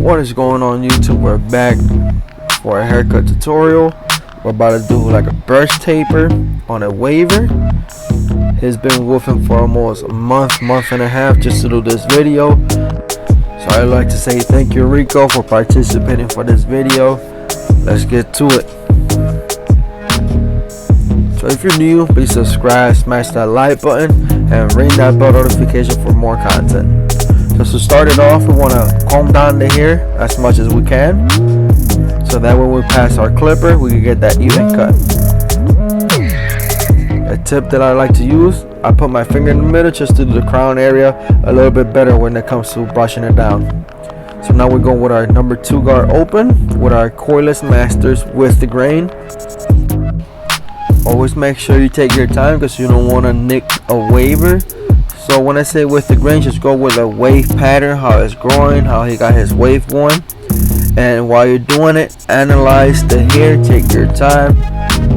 What is going on, YouTube? We're back for a haircut tutorial. We're about to do like a brush taper on a waver. It's been with him for almost a month and a half just to do this video. So I'd like to say thank you, Rico, for participating for this video. Let's get to it. So if you're new, please subscribe, smash that like button, and ring that bell notification for more content. Just to start it off, we want to comb down the hair as much as we can, so that when we pass our clipper, we can get that even cut. A tip that I like to use, I put my finger in the middle just to do the crown area a little bit better when it comes to brushing it down. So now we're going with our number 2 guard open with our cordless masters with the grain. Always make sure you take your time because you don't want to nick a waver. So when I say with the grain, just go with a wave pattern, how it's growing, how he got his wave going. And while you're doing it, analyze the hair, take your time,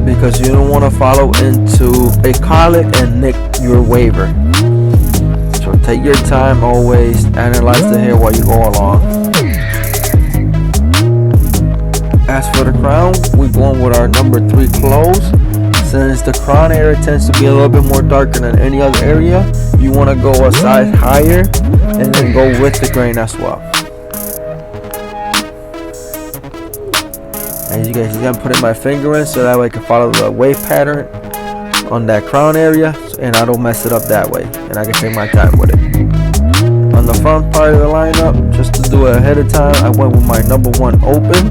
because you don't want to follow into a collet and nick your waver. So take your time, always analyze the hair while you go along. As for the crown, we're going with our number 3 close. Since the crown area tends to be a little bit more darker than any other area, you want to go a size higher and then go with the grain as well. As you guys see, I'm putting my finger in so that way I can follow the wave pattern on that crown area and I don't mess it up that way, and I can take my time with it. On the front part of the lineup, just to do it ahead of time, I went with my number 1 open,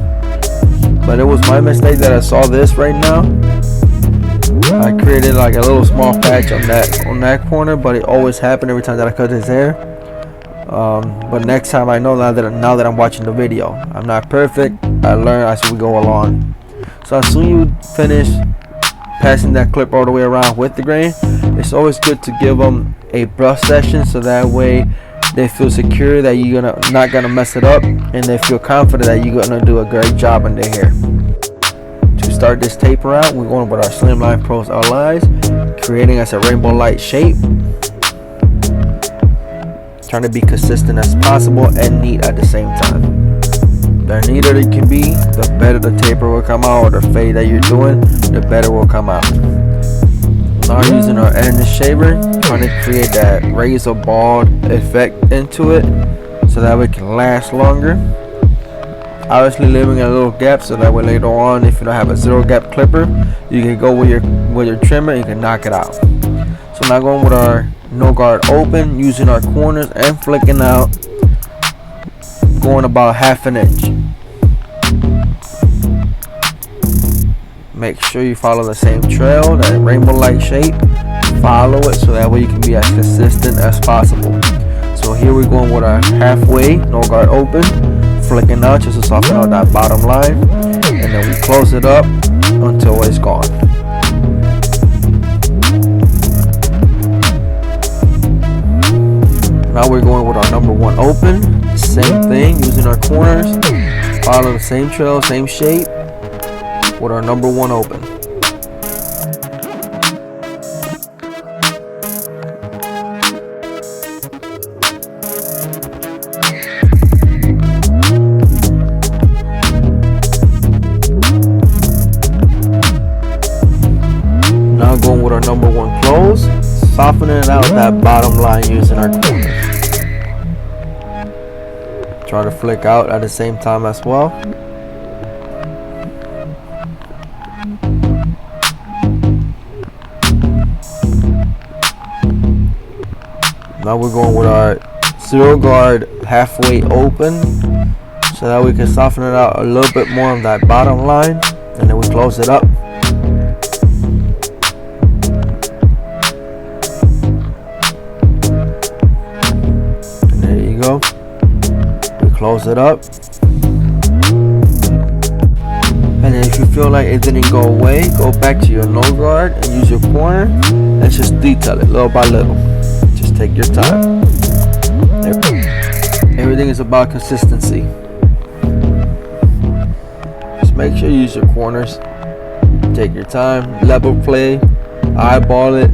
but it was my mistake that I saw this right now. I created like a little small patch on that corner, but it always happened every time that I cut his hair. But next time I know now that I'm watching the video. I'm not perfect. I learn as we go along. So as soon as you finish passing that clip all the way around with the grain, it's always good to give them a brush session so that way they feel secure that you're not gonna mess it up, and they feel confident that you're gonna do a great job on their hair. Start this taper out, we're going with our Slimline Pros outlines, creating us a rainbow light shape, trying to be consistent as possible and neat at the same time. The neater it can be, the better the taper will come out, or the fade that you're doing, the better it will come out. Now using our endless shaver, trying to create that razor bald effect into it so that it can last longer. Obviously leaving a little gap so that way later on, if you don't have a 0 gap clipper, you can go with your trimmer and you can knock it out. So now going with our no guard open, using our corners and flicking out, going about 1/2 inch. Make sure you follow the same trail, that rainbow light shape. Follow it so that way you can be as consistent as possible. So here we're going with our halfway no guard open, flicking out just to soften out that bottom line, and then we close it up until it's gone. Now we're going with our number 1 open, same thing, using our corners, follow the same trail, same shape with our number 1 open. Going with our number 1 close, softening out that bottom line using our corners. Try to flick out at the same time as well. Now we're going with our 0 guard halfway open so that we can soften it out a little bit more on that bottom line, and then we close it up. We close it up, and then if you feel like it didn't go away, go back to your no guard and use your corner and just detail it little by little. Just take your time. Everything is about consistency. Just make sure you use your corners, take your time, level play, eyeball it,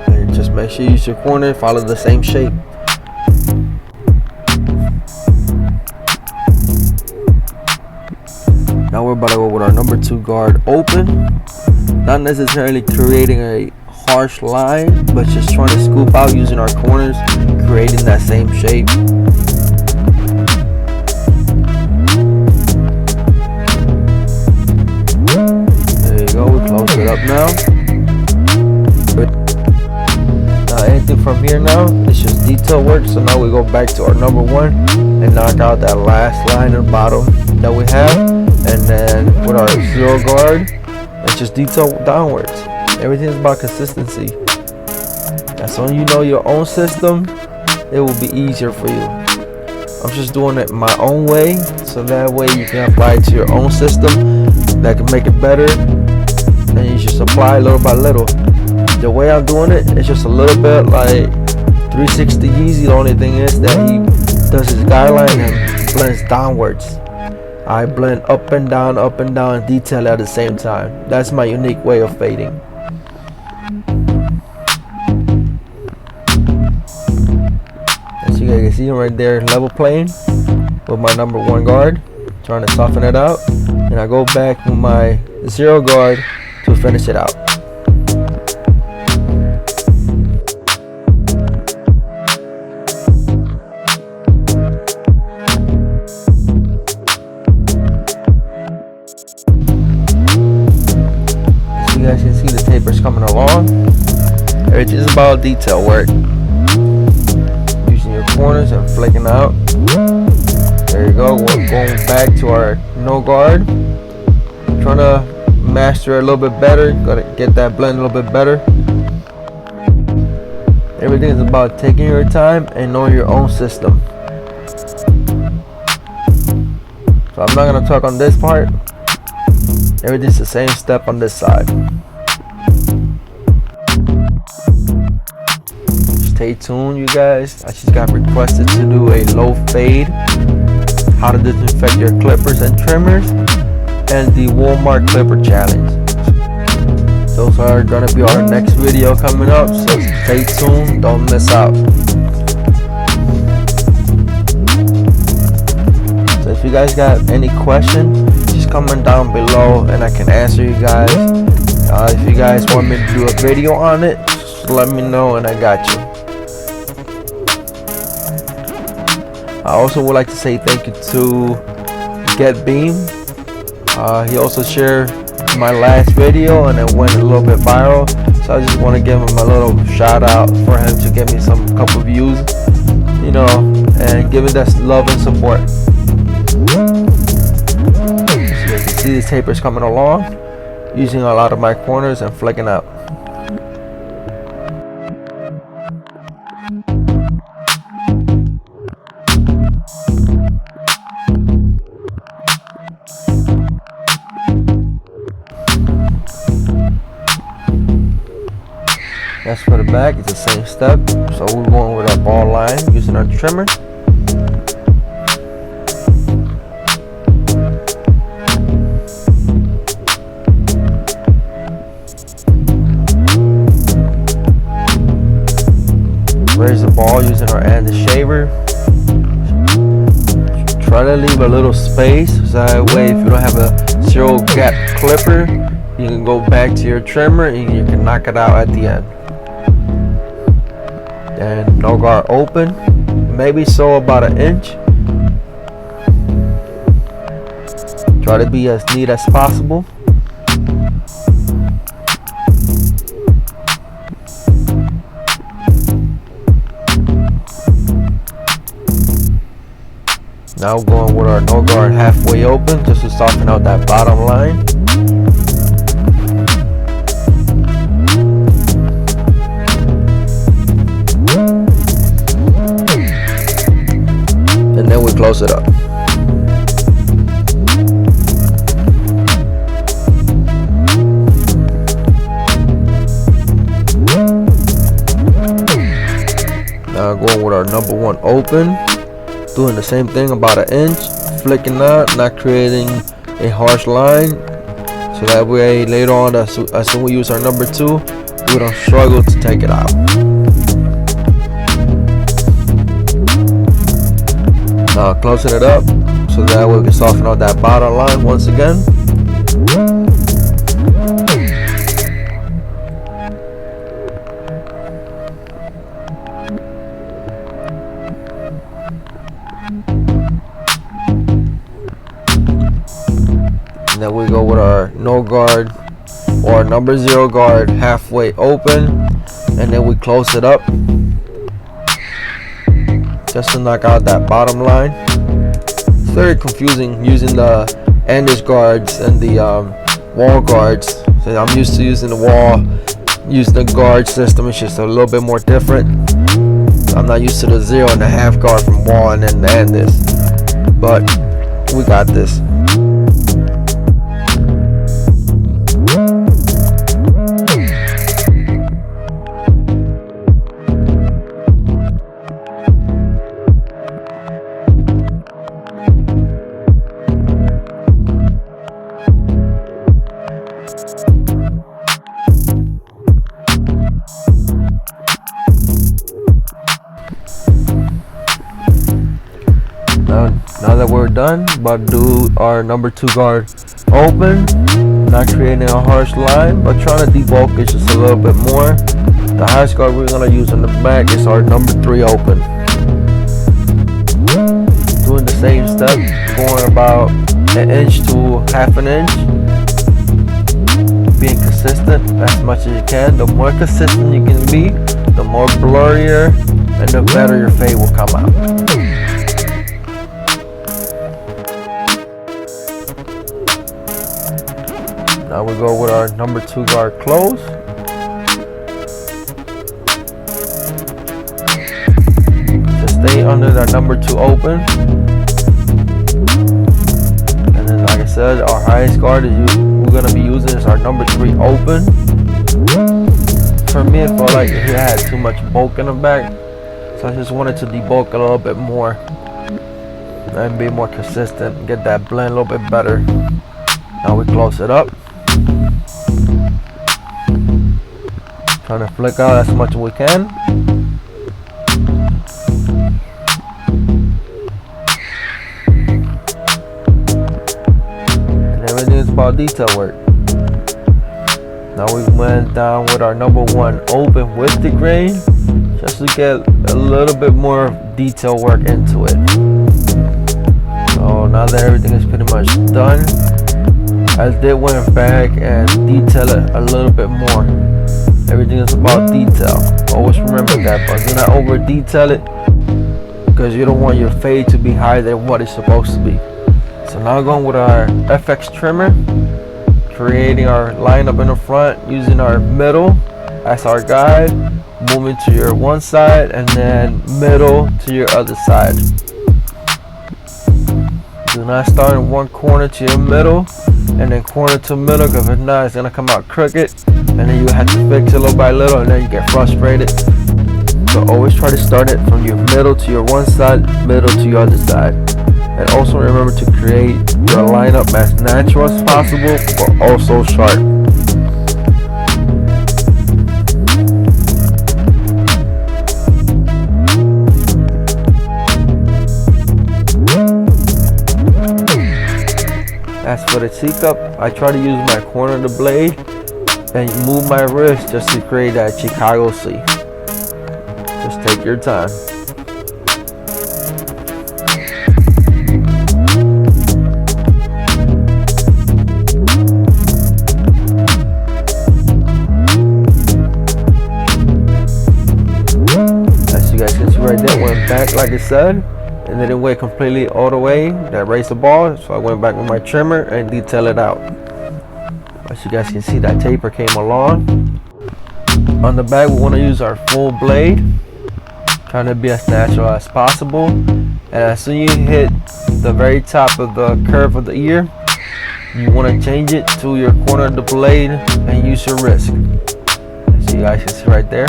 and just make sure you use your corner, follow the same shape. about to go with our number 2 guard open. Not necessarily creating a harsh line, but just trying to scoop out using our corners, creating that same shape. There you go, we close it up now. Anything from here now, it's just detail work. So now we go back to our number 1 and knock out that last line in the bottom that we have, and then with our 0 guard, it's just detail downwards. Everything is about consistency. As long as you know your own system, it will be easier for you. I'm just doing it my own way, so that way you can apply it to your own system that can make it better, and you just apply little by little. The way I'm doing it, it's just a little bit like 360 Yeezy. The only thing is that he does his guideline and blends downwards. I blend up and down, detail at the same time. That's my unique way of fading. As you guys can see right there, level playing with my number 1 guard, trying to soften it out, and I go back with my 0 guard to finish it out. You guys can see the tapers coming along. Everything's about detail work. Using your corners and flicking out. There you go. We're going back to our no guard. Trying to master it a little bit better. Gotta get that blend a little bit better. Everything is about taking your time and knowing your own system. So I'm not gonna talk on this part. Everything's the same step on this side. Stay tuned, you guys. I just got requested to do a low fade, how to disinfect your clippers and trimmers, and the Walmart clipper challenge. Those are gonna be our next video coming up, so stay tuned, don't miss out. So if you guys got any questions, just comment down below and I can answer you guys. If you guys want me to do a video on it, just let me know and I got you. I also would like to say thank you to Get Beam. He also shared my last video and it went a little bit viral, so I just want to give him a little shout out for him to get me some couple views, you know, and give it that love and support. So you can see these tapers coming along, using a lot of my corners and flicking out. That's for the back, it's the same step. So we're going with our ball line using our trimmer. Raise the ball using our end shaver. Try to leave a little space, so that way if you don't have a 0 gap clipper, you can go back to your trimmer and you can knock it out at the end. And no guard open, maybe so about 1 inch. Try to be as neat as possible. Now going with our no guard halfway open, just to soften out that bottom line. And then we close it up. Now going with our number 1 open, doing the same thing about 1 inch, flicking out, not creating a harsh line, so that way later on as soon as we use our number 2, we don't struggle to take it out. Now closing it up, so that way we can soften out that bottom line once again. And then we go with our no guard or number 0 guard halfway open, and then we close it up just to knock out that bottom line. It's very confusing using the endage guards and the wall guards. So I'm used to using the wall, using the guard system. It's just a little bit more different. I'm not used to the 0 and a half guard from wall and then the endage, but we got this. Now that we're done, about to do our number 2 guard open, not creating a harsh line, but trying to debulk it just a little bit more. The highest guard we're going to use on the back is our number 3 open. Doing the same step, going about an inch to half an inch. Being consistent as much as you can. The more consistent you can be, the more blurrier and the better your fade will come out. Now we go with our number 2 guard close. Just stay under that number 2 open. And then like I said, our highest guard we're going to be using is our number 3 open. For me, it felt like it had too much bulk in the back, so I just wanted to debulk a little bit more and be more consistent, get that blend a little bit better. Now we close it up. Trying to flick out as much as we can. And everything is about detail work. Now we went down with our number 1 open with the grain, just to get a little bit more detail work into it. So now that everything is pretty much done, I did went back and detail it a little bit more. Everything is about detail. Always remember that, but do not over detail it, because you don't want your fade to be higher than what it's supposed to be. So now going with our FX trimmer, creating our lineup in the front, using our middle as our guide, moving to your one side and then middle to your other side. Do not start in one corner to your middle and then corner to middle, because if not, it's gonna come out crooked, and then you have to fix it little by little, and then you get frustrated. So always try to start it from your middle to your one side, middle to your other side. And also remember to create your lineup as natural as possible, but also sharp. As for the teacup, I try to use my corner of the blade and move my wrist just to create that Chicago C. Just take your time. As you guys can see right there, went back like I said, and then it went completely all the way. That raised the ball, so I went back with my trimmer and detail it out. As you guys can see, that taper came along. On the back, we want to use our full blade, trying to be as natural as possible. And as soon as you hit the very top of the curve of the ear, you want to change it to your corner of the blade and use your wrist. As you guys can see right there.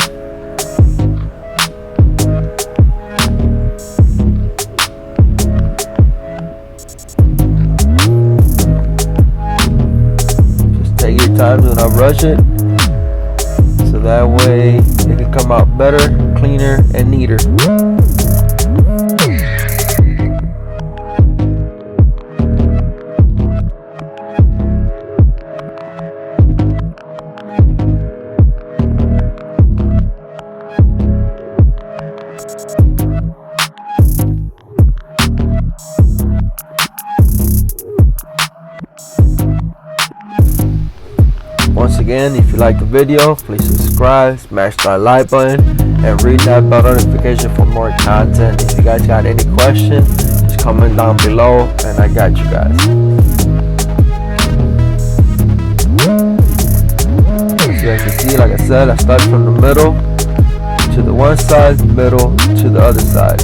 Time, do not rush it, so that way it can come out better, cleaner, and neater. again, if you like the video, please subscribe, smash that like button, and ring that bell notification for more content. If you guys got any questions, just comment down below and I got you guys. As you guys can see, like I said, I start from the middle to the one side, middle to the other side.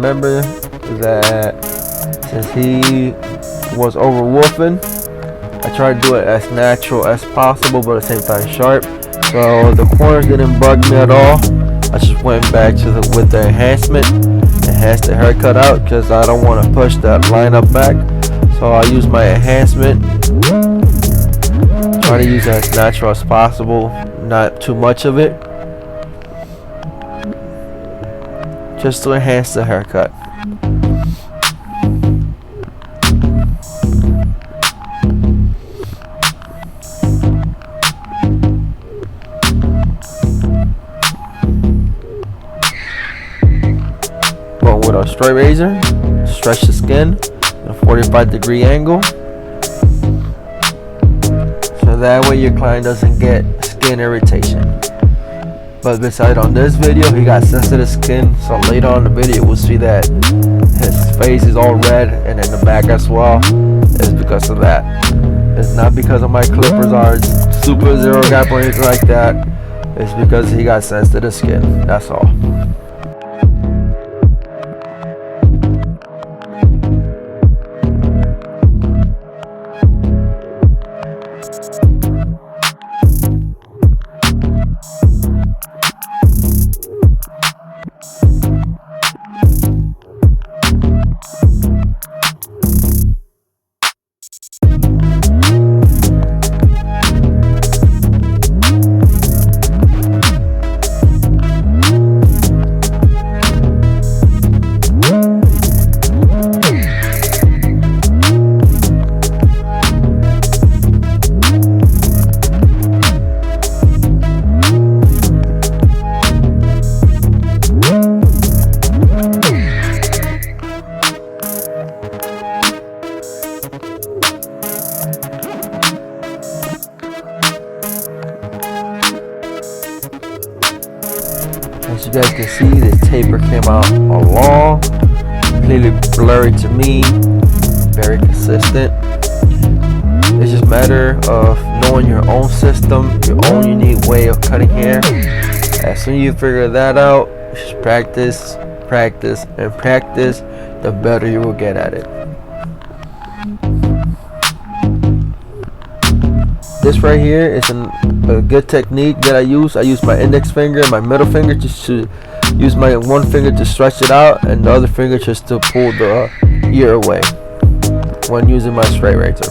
Remember that since he was overwoofing, I tried to do it as natural as possible but at the same time sharp, so the corners didn't bug me at all. I just went back to with the enhancement, enhanced the haircut out because I don't want to push that line up back, so I use my enhancement, try to use it as natural as possible, not too much of it, just to enhance the haircut. Going with a straight razor, stretch the skin at a 45-degree angle, so that way your client doesn't get skin irritation. But besides, on this video, he got sensitive skin, so later on in the video we'll see that his face is all red and in the back as well. It's because of that. It's not because of my clippers are super zero gap or anything like that. It's because he got sensitive skin, that's all. As you guys can see, this taper came out long, completely blurry to me, very consistent. It's just a matter of knowing your own system, your own unique way of cutting hair. As soon as you figure that out, just practice, practice, and practice, the better you will get at it. This right here is a good technique that I use. I use my index finger and my middle finger just to use my one finger to stretch it out and the other finger just to pull the ear away when using my straight razor.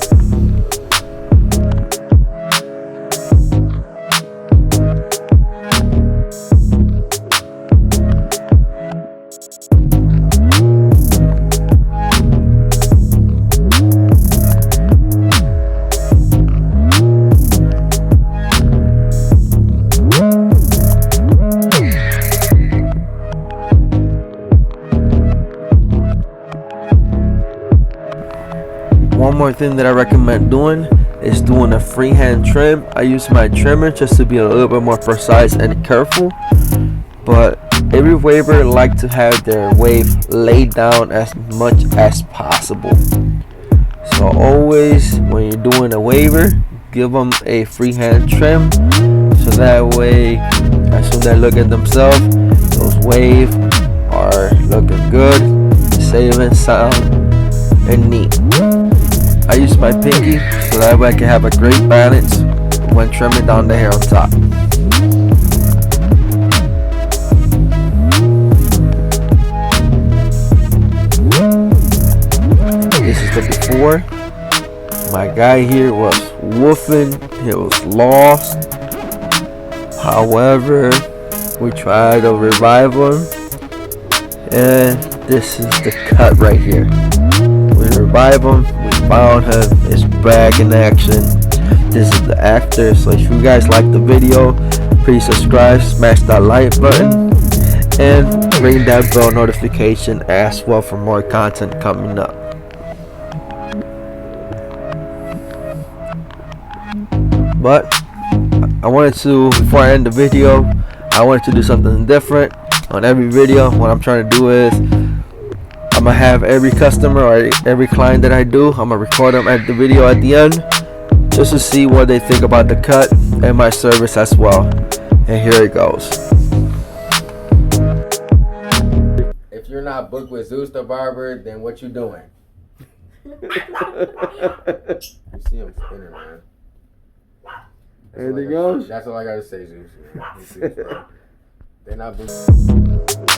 One more thing that I recommend doing is doing a freehand trim. I use my trimmer just to be a little bit more precise and careful, but every waver like to have their wave laid down as much as possible. So always when you're doing a waver, give them a freehand trim, so that way as soon as they look at themselves, those waves are looking good, saving sound, and neat. I use my pinky so that way I can have a great balance when trimming down the hair on top. This is the before. My guy here was woofing, he was lost. However, we tried to revive him, and this is the cut right here. We revive him, we found him, it's back in action. This is the after. So if you guys like the video, please subscribe, smash that like button, and ring that bell notification as well for more content coming up. But I wanted to, before I end the video, I wanted to do something different on every video. What I'm trying to do is I'm gonna have every customer or every client that I do, I'm gonna record them at the video at the end, just to see what they think about the cut and my service as well. And here it goes. If you're not booked with Zeus the Barber, then what you doing? You see him spinning, man. Anything else? That's all I gotta say, Zeus. They're not booked.